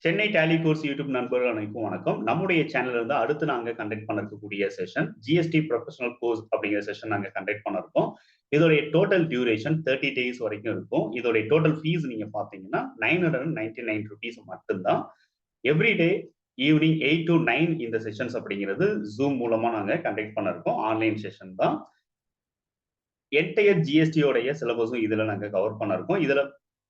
Chennai tally course YouTube நண்பர்கள் அனைக்கும் வணக்கம். நம்முடைய சேனல்ல இருந்து அடுத்து நாங்க கண்டக்ட் பண்ண இருக்கக்கூடிய செஷன் ஜிஎஸ்டி ப்ரொஃபஷனல் கோர்ஸ் அப்படிங்கிற செஷன் நாங்க கண்டக்ட் பண்ண இருக்கோம். இதோடைய டோட்டல் டியூரேஷன் 30 டேஸ் வரைக்கும் இருக்கும். இதோடைய டோட்டல் ஃபீஸ் நீங்க பாத்தீங்கன்னா ₹999 மட்டும்தான். எவ்ரிடே ஈவினிங் 8 to 9 இந்த செஷன்ஸ் அப்படிங்கிறது ஜூம் மூலமா நாங்க கண்டக்ட் பண்ண இருக்கோம். ஆன்லைன் செஷன் தான். என்டையர் ஜிஎஸ்டியோடைய சிலபஸும் இதுல நாங்க கவர் பண்ண இருக்கோம். இதுல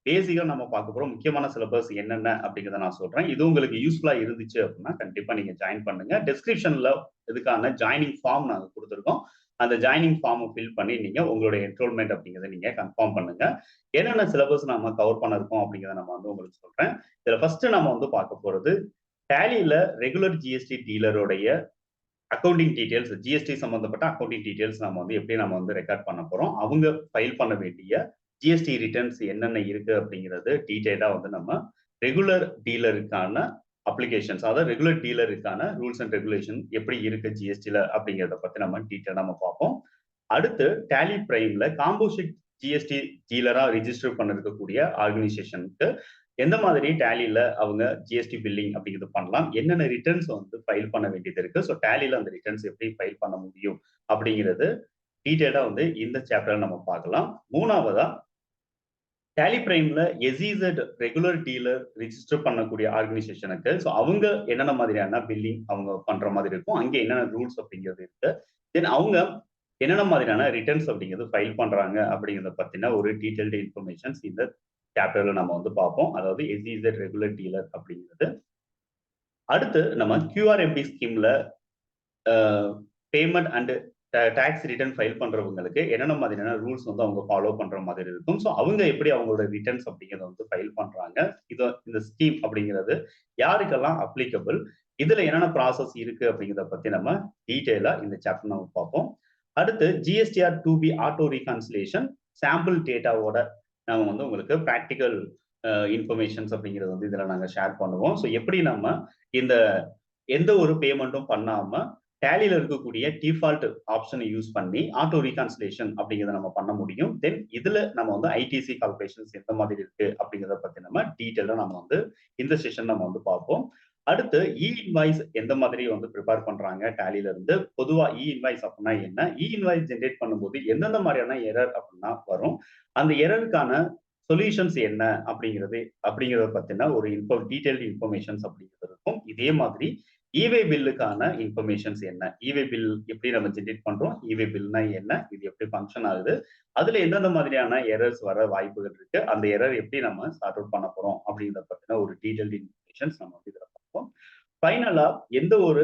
பேசிக்கா நம்ம பார்க்க போறோம். முக்கியமான சிலபஸ் என்னென்ன அப்படிங்கிறத நான் சொல்றேன். இது உங்களுக்கு யூஸ்ஃபுல்லா இருந்துச்சு அப்படின்னா கண்டிப்பா நீங்க ஜாயின் பண்ணுங்க. டிஸ்கிரிப்ஷன்ல இதுக்கான ஜாயினிங் ஃபார்ம் நாங்க கொடுத்துருக்கோம். அந்த ஜாயினிங் ஃபார்மை ஃபில் பண்ணி நீங்க உங்களுடைய என்ரோல்மெண்ட் அப்படிங்கிறத நீங்க கன்ஃபார்ம் பண்ணுங்க. என்னென்ன சிலபஸ் நம்ம கவர் பண்ண இருக்கோம் அப்படிங்கிறத நம்ம உங்களுக்கு சொல்றேன். இதுல ஃபர்ஸ்ட் நம்ம பார்க்க போறது டேலியில ரெகுலர் ஜிஎஸ்டி டீலருடைய அக்கவுண்டிங் டீடைல்ஸ், ஜிஎஸ்டி சம்பந்தப்பட்ட அக்கவுண்டிங் டீடைல்ஸ் நம்ம எப்படி நம்ம ரெக்கார்ட் பண்ண போறோம். அவங்க ஃபைல் பண்ண வேண்டிய ஜிஎஸ்டி ரிட்டர்ன்ஸ் என்னென்ன இருக்கு அப்படிங்கிறது டீடைலா நம்ம ரெகுலர் டீலருக்கான அப்ளிகேஷன்ஸ், அதாவது ரெகுலர் டீலருக்கான ரூல்ஸ் அண்ட் ரெகுலேஷன் எப்படி இருக்கு ஜிஎஸ்டில அப்படிங்கிறத பத்தி நம்ம டீடைலா பார்ப்போம். அடுத்து டேலி பிரைம்ல காம்போசிட் ஜிஎஸ்டி டீலரா ரிஜிஸ்டர் பண்ண இருக்கக்கூடிய ஆர்கனைசேஷனுக்கு எந்த மாதிரி டேலியில அவங்க ஜிஎஸ்டி பில்லிங் அப்படிங்கிறது பண்ணலாம், என்னென்ன ரிட்டர்ன்ஸ் ஃபைல் பண்ண வேண்டியது இருக்கு, ஸோ டேலியில அந்த ரிட்டர்ன்ஸ் எப்படி ஃபைல் பண்ண முடியும் அப்படிங்கிறது டீடைலா இந்த சாப்டர்ல நம்ம பார்க்கலாம். மூணாவதா டேலி பிரைம்ல எஸ்இசட் ரெகுலர் டீலர் ரிஜிஸ்டர் பண்ணக்கூடிய ஆர்கனைசேஷனுக்கு ஸோ அவங்க என்னென்ன மாதிரியான பில்லிங் அவங்க பண்ற மாதிரி இருக்கும், அங்கே என்னென்ன ரூல்ஸ் அப்படிங்கிறது இருக்கு, தென் அவங்க என்னென்ன மாதிரியான ரிட்டர்ன்ஸ் அப்படிங்கிறது ஃபைல் பண்றாங்க அப்படிங்கிறத பத்தின ஒரு டீடைல்டு இன்ஃபர்மேஷன்ஸ் இந்த சாப்டர்ல நம்ம பார்ப்போம். அதாவது எஸ்இசட் ரெகுலர் டீலர் அப்படிங்கிறது. அடுத்து நம்ம கியூஆர்எம்பி ஸ்கீம்ல payment and tax return file பண்றவங்களுக்கு என்னென்ன மாதிரியான ரூல்ஸ் அவங்க ஃபாலோ பண்ற மாதிரி இருக்கும். ஸோ அவங்க எப்படி அவங்களோட ரிட்டர்ன்ஸ் அப்படிங்கிறத ஃபைல் பண்றாங்க, இந்த ஸ்கீம் அப்படிங்கிறது யாருக்கெல்லாம் அப்ளிகபிள், இதுல என்னென்ன ப்ராசஸ் இருக்கு அப்படிங்கிறத பத்தி நம்ம டீடைலா இந்த சாப்டர் நம்ம பார்ப்போம். அடுத்து ஜிஎஸ்டிஆர் 2B ஆட்டோ ரீகான்சிலேஷன் சாம்பிள் டேட்டாவோட நம்ம உங்களுக்கு ப்ராக்டிக்கல் இன்ஃபர்மேஷன்ஸ் அப்படிங்கிறது இதுல நாங்க ஷேர் பண்ணுவோம். ஸோ எப்படி நம்ம இந்த எந்த ஒரு பேமெண்ட்டும் பண்ணாம டேலியில இருக்கக்கூடிய டிஃபால்ட் ஆப்ஷனை யூஸ் பண்ணி ஆட்டோ ரீகான்சிலேஷன் அப்படிங்கிறத நம்ம பண்ண முடியும். தென் இதுல நம்ம ஐடிசி கால்குலேஷன்ஸ் எந்த மாதிரி இருக்கு அப்படிங்கிறத பத்தி நம்ம டீட்டெயிலா நம்ம இந்த செஷன் நம்ம பார்ப்போம். அடுத்து இ இன்வாய்ஸ் எந்த மாதிரி ப்ரிப்பேர் பண்றாங்க டேலியில இருந்து, பொதுவா இ இன்வாய்ஸ் அப்படின்னா என்ன, இ இன்வாய்ஸ் ஜென்ரேட் பண்ணும்போது எந்தெந்த மாதிரியான எரர் அப்படின்னா வரும், அந்த எரருக்கான சொல்யூஷன்ஸ் என்ன அப்படிங்கிறத பத்தின ஒரு டீடைல்டு இன்ஃபர்மேஷன்ஸ் அப்படிங்கிறது இருக்கும். இதே மாதிரி இவே பில்லுக்கான இன்ஃபர்மேஷன்ஸ் என்ன, இவே பில் எப்படி நம்ம ஜென்ரேட் பண்றோம், இவே பில்னா என்ன, இது எப்படி ஃபங்க்ஷன் ஆகுது, அதுல எந்தெந்த மாதிரியான எரர்ஸ் வர வாய்ப்புகள் இருக்கு, அந்த எரர் எப்படி நம்ம சார்ட் அவுட் பண்ண போறோம் அப்படிங்கிறத பத்தின ஒரு டீடைல்டு இன்ஃபர்மேஷன்ஸ் நம்ம இதுல பார்ப்போம். ஃபைனலா எந்த ஒரு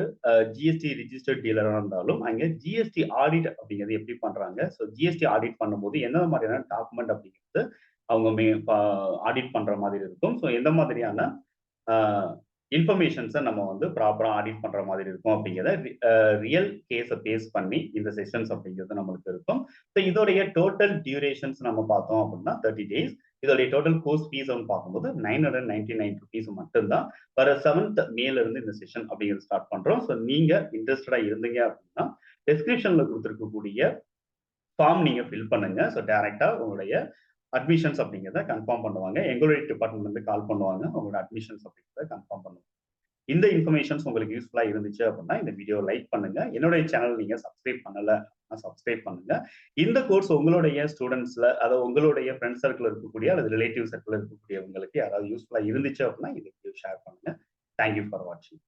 ஜிஎஸ்டி ரிஜிஸ்டர்ட் டீலரா இருந்தாலும் அங்க ஜிஎஸ்டி ஆடிட் அப்படிங்கிறது எப்படி பண்றாங்க, ஸோ ஜிஎஸ்டி ஆடிட் பண்ணும்போது எந்தெந்த மாதிரியான டாக்குமெண்ட் அப்படிங்கிறது அவங்க ஆடிட் பண்ற மாதிரி இருக்கும். ஸோ எந்த மாதிரியான இன்ஃபர்மேஷன்ஸை நம்ம ப்ராப்பரா ஆடிட் பண்ற மாதிரி இருக்கும் அப்படிங்கிறத ரியல் கேஸை பேஸ் பண்ணி இந்த செஷன்ஸ் அப்படிங்கிறது நம்மளுக்கு இருக்கும். ஸோ இதோடைய டோட்டல் டியூரேஷன்ஸ் நம்ம பார்த்தோம் அப்படின்னா 30 டேஸ். இதோடைய டோட்டல் கோர்ஸ் ஃபீஸ் பார்க்கும்போது ₹999 மட்டும்தான். வர 7th மேல இருந்து இந்த செஷன் அப்படிங்கிறது ஸ்டார்ட் பண்றோம். ஸோ நீங்க இன்ட்ரெஸ்டடா இருந்தீங்க அப்படின்னா டிஸ்கிரிப்ஷன்ல கொடுத்துருக்கக்கூடிய ஃபார்ம் நீங்க ஃபில் பண்ணுங்க. ஸோ டைரக்டா உங்களுடைய அட்மிஷன்ஸ் அப்படிங்கிறத கன்ஃபார்ம் பண்ணுவாங்க. எங்களுடைய டிபார்ட்மெண்ட் வந்து கால் பண்ணுவாங்க, உங்களோட அட்மிஷன்ஸ் அப்படிங்கிறத கன்ஃபார்ம் பண்ணுவாங்க. இந்த இன்ஃபர்மேஷன்ஸ் உங்களுக்கு யூஸ்ஃபுல்லா இருந்துச்சு அப்படின்னா இந்த வீடியோ லைக் பண்ணுங்க. என்னுடைய சேனல் நீங்க சப்ஸ்கிரைப் பண்ணல சப்ஸ்கிரைப் பண்ணுங்க. இந்த கோர்ஸ் உங்களுடைய ஸ்டூடெண்ட்ஸ்ல, அதாவது உங்களுடைய ஃப்ரெண்ட் சர்க்கிள் இருக்கக்கூடிய அல்லது ரிலேட்டிவ் சர்க்கிள் இருக்கக்கூடியவங்களுக்கு யாராவது யூஸ்ஃபுல்லா இருந்துச்சு அப்படின்னா இந்த வீடியோ ஷேர் பண்ணுங்க. தேங்க்யூ ஃபார் வாட்சிங்.